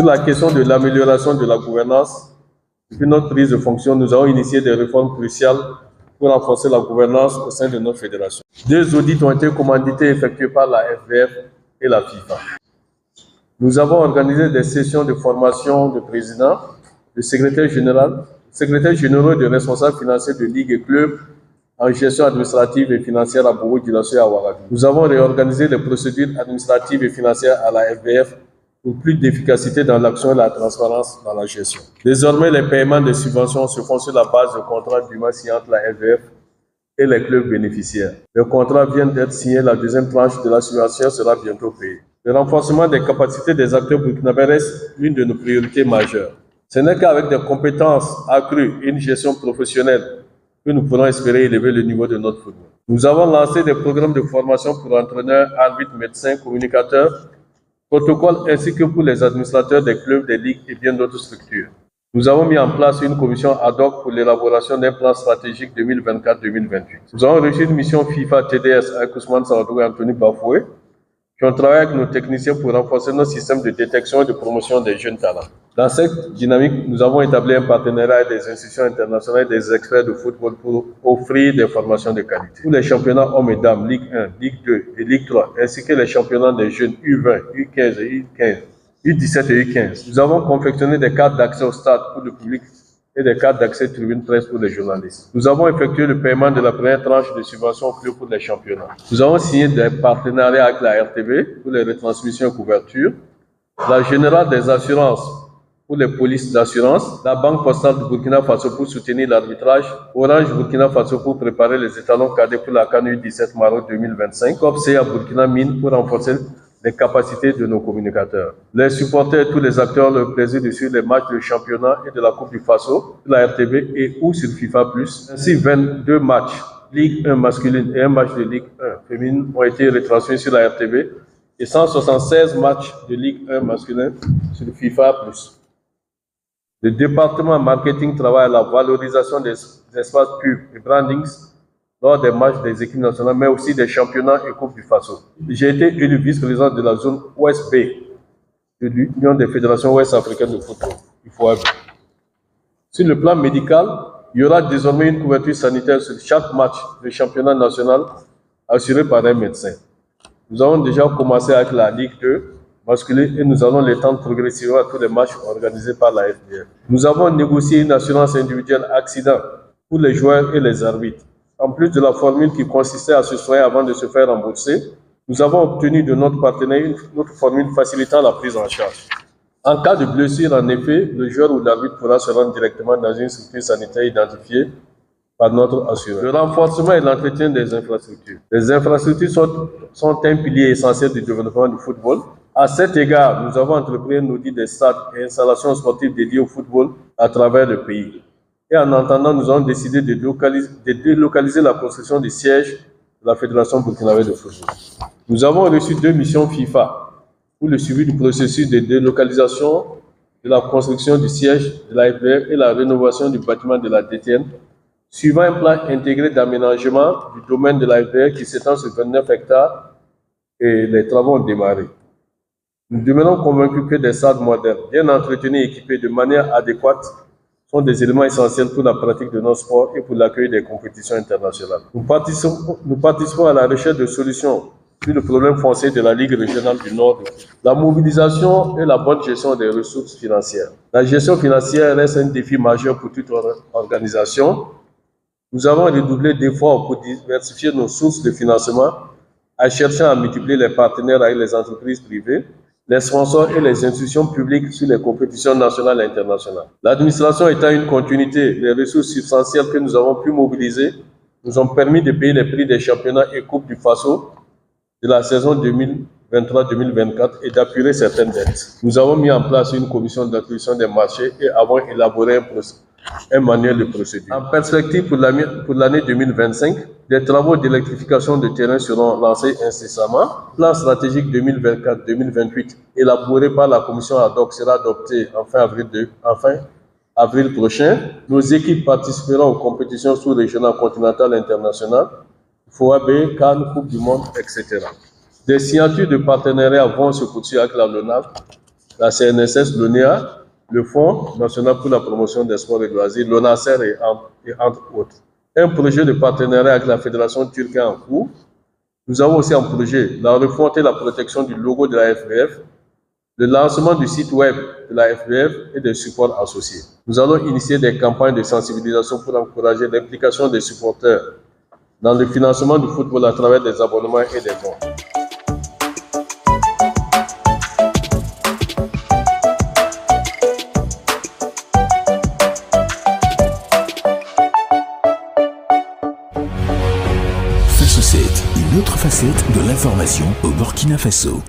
la question de l'amélioration de la gouvernance, depuis notre prise de fonction, nous avons initié des réformes cruciales pour renforcer la gouvernance au sein de notre fédération. 2 audits ont été commandités et effectués par la FBF et la FIFA. Nous avons organisé des sessions de formation de présidents, de secrétaires généraux et de responsables financiers de ligues et clubs en gestion administrative et financière à Bobo-Dioulasso et à Ouagadougou. Nous avons réorganisé les procédures administratives et financières à la FBF pour plus d'efficacité dans l'action et la transparence dans la gestion. Désormais, les paiements des subventions se font sur la base de contrats du mois signé entre la FBF et les clubs bénéficiaires. Le contrat vient d'être signé, la deuxième tranche de la subvention sera bientôt payée. Le renforcement des capacités des acteurs burkinabés reste l'une de nos priorités majeures. Ce n'est qu'avec des compétences accrues et une gestion professionnelle que nous pourrons espérer élever le niveau de notre football. Nous avons lancé des programmes de formation pour entraîneurs, arbitres, médecins, communicateurs, protocoles ainsi que pour les administrateurs des clubs, des ligues et bien d'autres structures. Nous avons mis en place une commission ad hoc pour l'élaboration d'un plan stratégique 2024-2028. Nous avons reçu une mission FIFA TDS avec Ousmane Sawadougou et Anthony Bafoué, qui ont travaillé avec nos techniciens pour renforcer nos systèmes de détection et de promotion des jeunes talents. Dans cette dynamique, nous avons établi un partenariat avec des institutions internationales et des experts de football pour offrir des formations de qualité. Pour les championnats hommes et dames, Ligue 1, Ligue 2 et Ligue 3, ainsi que les championnats des jeunes U20, U15 et U15, U17 et U15, nous avons confectionné des cartes d'accès au stade pour le public et des cartes d'accès tribune presse pour les journalistes. Nous avons effectué le paiement de la première tranche de subventions pour les championnats. Nous avons signé des partenariats avec la RTV pour les retransmissions et couvertures, la Générale des assurances pour les polices d'assurance, la Banque postale du Burkina Faso pour soutenir l'arbitrage, Orange Burkina Faso pour préparer les étalons cadets pour la CAN U17 Maroc 2025, COPC à Burkina Mine pour renforcer les capacités de nos communicateurs. Les supporters et tous les acteurs ont le plaisir de suivre les matchs de championnat et de la Coupe du Faso sur la RTV et ou sur FIFA+. Ainsi, 22 matchs Ligue 1 masculine et un match de Ligue 1 féminine ont été retransmis sur la RTV et 176 matchs de Ligue 1 masculin sur FIFA+. Le département marketing travaille à la valorisation des espaces pubs et brandings lors des matchs des équipes nationales, mais aussi des championnats et Coupes du Faso. J'ai été élu vice-président de la zone Ouest B de l'Union des fédérations ouest-africaines de football, UFOAB. Sur le plan médical, il y aura désormais une couverture sanitaire sur chaque match de championnat national assuré par un médecin. Nous avons déjà commencé avec la Ligue 2 masculine et nous allons l'étendre progressivement à tous les matchs organisés par la FBF. Nous avons négocié une assurance individuelle accident pour les joueurs et les arbitres. En plus de la formule qui consistait à se soigner avant de se faire rembourser, nous avons obtenu de notre partenaire une autre formule facilitant la prise en charge. En cas de blessure, en effet, le joueur ou l'arbitre pourra se rendre directement dans une structure sanitaire identifiée par notre assureur. Le renforcement et l'entretien des infrastructures. Les infrastructures sont un pilier essentiel du développement du football. À cet égard, nous avons entrepris un audit des stades et installations sportives dédiées au football à travers le pays. Et en entendant, nous avons décidé de délocaliser la construction du siège de la Fédération burkinabé de football. Nous avons reçu 2 missions FIFA pour le suivi du processus de délocalisation de la construction du siège de la FBF et la rénovation du bâtiment de la DTN, suivant un plan intégré d'aménagement du domaine de la FBF qui s'étend sur 29 hectares et les travaux ont démarré. Nous demeurons convaincus que des stades modernes, bien entretenus et équipés de manière adéquate, sont des éléments essentiels pour la pratique de notre sport et pour l'accueil des compétitions internationales. Nous participons à la recherche de solutions sur le problème foncier de la Ligue régionale du Nord. La mobilisation et la bonne gestion des ressources financières. La gestion financière reste un défi majeur pour toute organisation. Nous avons redoublé d'efforts pour diversifier nos sources de financement en cherchant à multiplier les partenaires avec les entreprises privées, les sponsors et les institutions publiques sur les compétitions nationales et internationales. L'administration étant une continuité, les ressources substantielles que nous avons pu mobiliser nous ont permis de payer les prix des championnats et coupes du Faso de la saison 2023-2024 et d'appuyer certaines dettes. Nous avons mis en place une commission d'acquisition des marchés et avons élaboré un manuel de procédure. En perspective pour l'année 2025, des travaux d'électrification de terrain seront lancés incessamment. Plan stratégique 2024-2028 élaboré par la commission ad hoc sera adopté en fin avril prochain. Nos équipes participeront aux compétitions sous-régionales, continentales et internationales, FOAB, CAN, Coupe du Monde, etc. Des signatures de partenariat vont se poursuivre avec la LONAF la CNSS, l'ONEA, le Fonds national pour la promotion des sports et loisirs, l'ONACER et entre autres. Un projet de partenariat avec la Fédération turque en cours. Nous avons aussi en projet la refonte et la protection du logo de la FBF, le lancement du site web de la FBF et des supports associés. Nous allons initier des campagnes de sensibilisation pour encourager l'implication des supporters dans le financement du football à travers des abonnements et des dons. Faso 7, une autre facette de l'information au Burkina Faso.